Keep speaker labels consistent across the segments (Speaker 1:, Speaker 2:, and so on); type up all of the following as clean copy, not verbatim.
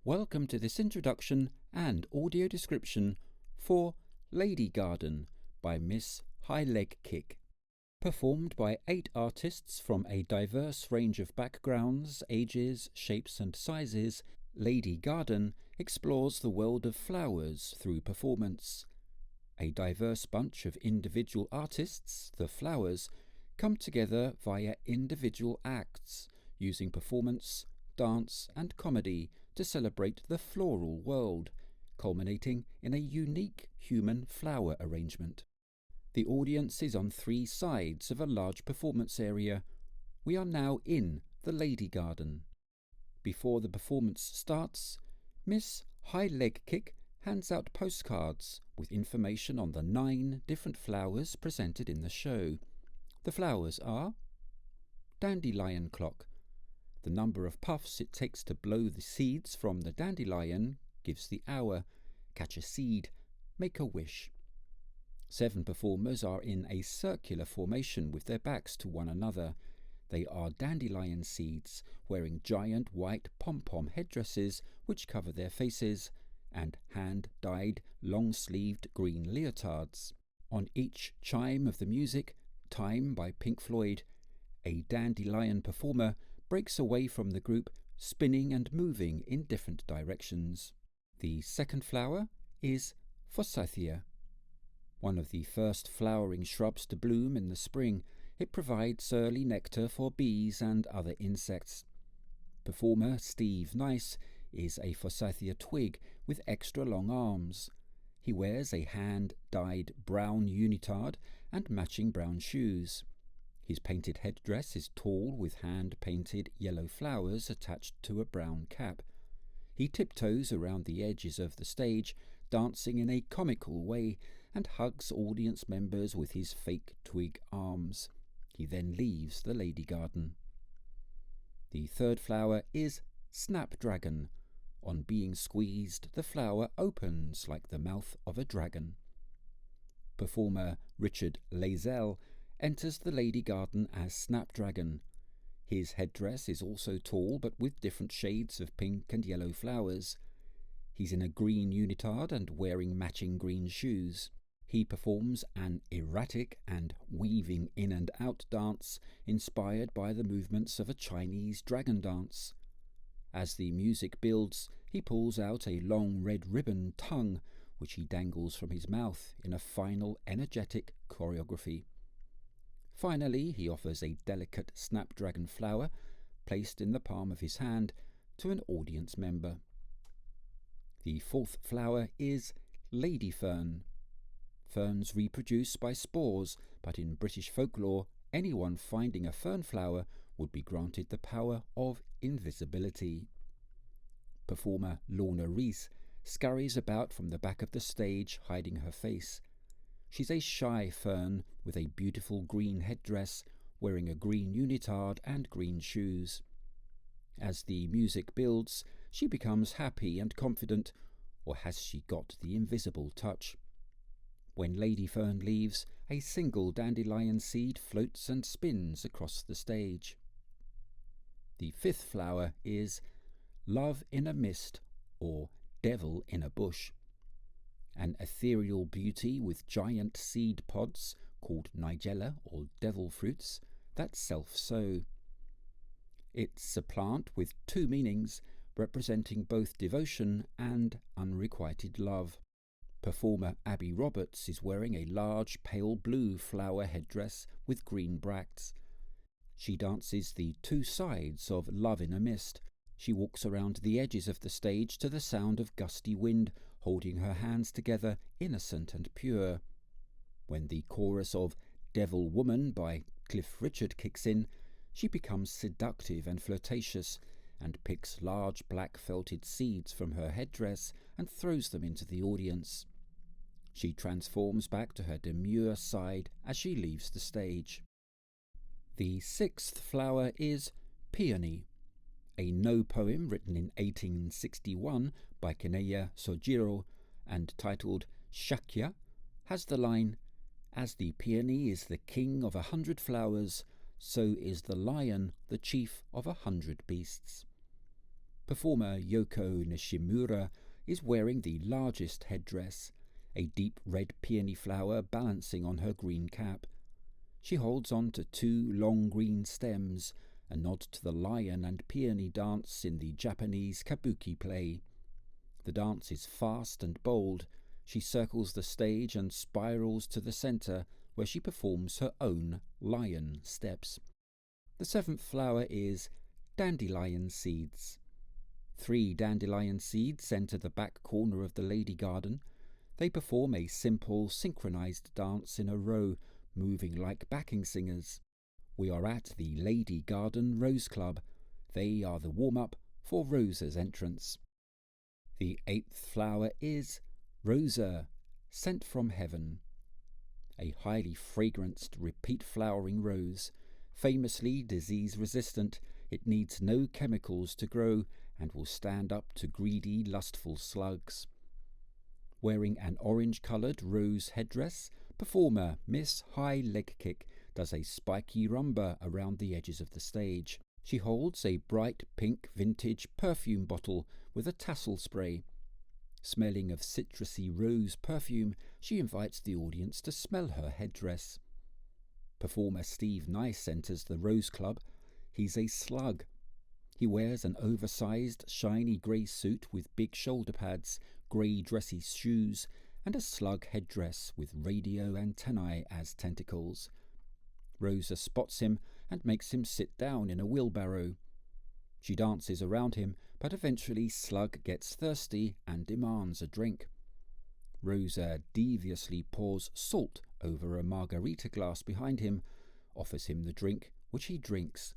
Speaker 1: Welcome to this introduction and audio description for Lady Garden by Miss High Leg Kick. Performed by 8 artists from a diverse range of backgrounds, ages, shapes and sizes, Lady Garden explores the world of flowers through performance. A diverse bunch of individual artists, the flowers, come together via individual acts, using performance, dance and comedy to celebrate the floral world, culminating in a unique human flower arrangement. The audience is on 3 sides of a large performance area. We are now in the Lady Garden. Before the performance starts, Miss High Leg Kick hands out postcards with information on the 9 different flowers presented in the show. The flowers are dandelion clock. The number of puffs it takes to blow the seeds from the dandelion gives the hour. Catch a seed, make a wish. 7 performers are in a circular formation with their backs to one another. They are dandelion seeds, wearing giant white pom-pom headdresses which cover their faces, and hand-dyed, long-sleeved green leotards. On each chime of the music, Time by Pink Floyd, a dandelion performer breaks away from the group, spinning and moving in different directions. The second flower is Forsythia. One of the first flowering shrubs to bloom in the spring, it provides early nectar for bees and other insects. Performer Steve Nice is a Forsythia twig with extra long arms. He wears a hand-dyed brown unitard and matching brown shoes. His painted headdress is tall with hand-painted yellow flowers attached to a brown cap. He tiptoes around the edges of the stage, dancing in a comical way, and hugs audience members with his fake twig arms. He then leaves the Lady Garden. The third flower is Snapdragon. On being squeezed, the flower opens like the mouth of a dragon. Performer Richard Lazelle enters the Lady Garden as Snapdragon. His headdress is also tall but with different shades of pink and yellow flowers. He's in a green unitard and wearing matching green shoes. He performs an erratic and weaving in and out dance inspired by the movements of a Chinese dragon dance. As the music builds, he pulls out a long red ribbon tongue, which he dangles from his mouth in a final energetic choreography. Finally, he offers a delicate snapdragon flower, placed in the palm of his hand, to an audience member. The fourth flower is Lady Fern. Ferns reproduce by spores, but in British folklore, anyone finding a fern flower would be granted the power of invisibility. Performer Lorna Reese scurries about from the back of the stage, hiding her face. She's a shy fern with a beautiful green headdress, wearing a green unitard and green shoes. As the music builds, she becomes happy and confident, or has she got the invisible touch? When Lady Fern leaves, a single dandelion seed floats and spins across the stage. The fifth flower is Love in a Mist, or Devil in a Bush. An ethereal beauty with giant seed pods, called nigella or devil fruits, that self-sow. It's a plant with 2 meanings, representing both devotion and unrequited love. Performer Abby Roberts is wearing a large pale blue flower headdress with green bracts. She dances the 2 sides of Love in a Mist. She walks around the edges of the stage to the sound of gusty wind, holding her hands together, innocent and pure. When the chorus of Devil Woman by Cliff Richard kicks in, she becomes seductive and flirtatious, and picks large black felted seeds from her headdress and throws them into the audience. She transforms back to her demure side as she leaves the stage. The 6th flower is Peony. A no poem written in 1861 by Kineya Sojiro and titled Shakya has the line, "As the peony is the king of 100 flowers, so is the lion the chief of 100 beasts." Performer Yoko Nishimura is wearing the largest headdress, a deep red peony flower balancing on her green cap. She holds on to two long green stems, a nod to the lion and peony dance in the Japanese kabuki play. The dance is fast and bold. She circles the stage and spirals to the centre, where she performs her own lion steps. The seventh flower is dandelion seeds. 3 dandelion seeds enter the back corner of the lady garden. They perform a simple, synchronized dance in a row, moving like backing singers. We are at the Lady Garden Rose Club. They are the warm-up for Rosa's entrance. The 8th flower is Rosa, sent from heaven. A highly fragranced, repeat-flowering rose. Famously disease-resistant, it needs no chemicals to grow and will stand up to greedy, lustful slugs. Wearing an orange-coloured rose headdress, performer Miss High Leg Kick does a spiky rumba around the edges of the stage. She holds a bright pink vintage perfume bottle with a tassel spray. Smelling of citrusy rose perfume, she invites the audience to smell her headdress. Performer Steve Nice enters the Rose Club. He's a slug. He wears an oversized, shiny grey suit with big shoulder pads, grey dressy shoes, and a slug headdress with radio antennae as tentacles. Rosa spots him and makes him sit down in a wheelbarrow. She dances around him, but eventually Slug gets thirsty and demands a drink. Rosa deviously pours salt over a margarita glass behind him, offers him the drink, which he drinks.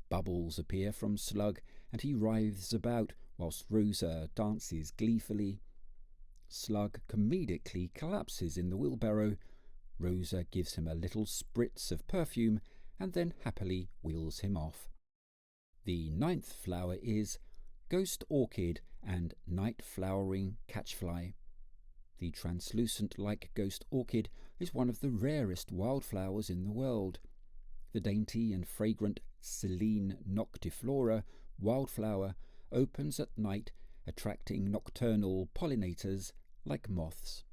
Speaker 1: Bubbles appear from Slug, and he writhes about whilst Rosa dances gleefully. Slug comedically collapses in the wheelbarrow. Rosa gives him a little spritz of perfume and then happily wheels him off. The 9th flower is Ghost Orchid and Night Flowering Catchfly. The translucent-like ghost orchid is one of the rarest wildflowers in the world. The dainty and fragrant Silene noctiflora wildflower opens at night, attracting nocturnal pollinators like moths.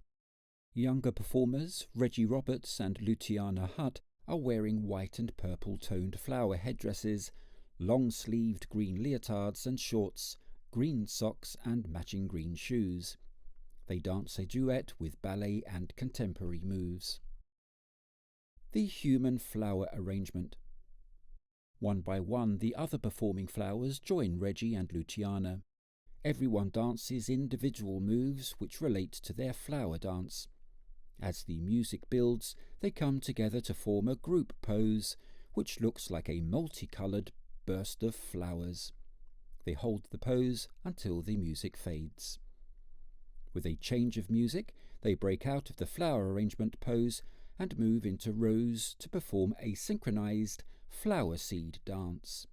Speaker 1: Younger performers Reggie Roberts and Luciana Hutt are wearing white and purple-toned flower headdresses, long-sleeved green leotards and shorts, green socks and matching green shoes. They dance a duet with ballet and contemporary moves. The human flower arrangement. One by one, the other performing flowers join Reggie and Luciana. Everyone dances individual moves which relate to their flower dance. As the music builds, they come together to form a group pose, which looks like a multicoloured burst of flowers. They hold the pose until the music fades. With a change of music, they break out of the flower arrangement pose and move into rows to perform a synchronized flower seed dance.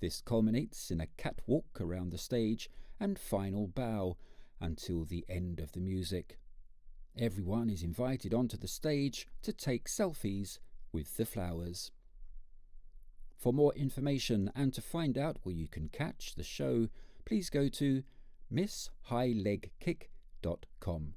Speaker 1: This culminates in a catwalk around the stage and final bow until the end of the music. Everyone is invited onto the stage to take selfies with the flowers. For more information and to find out where you can catch the show, please go to misshighlegkick.com.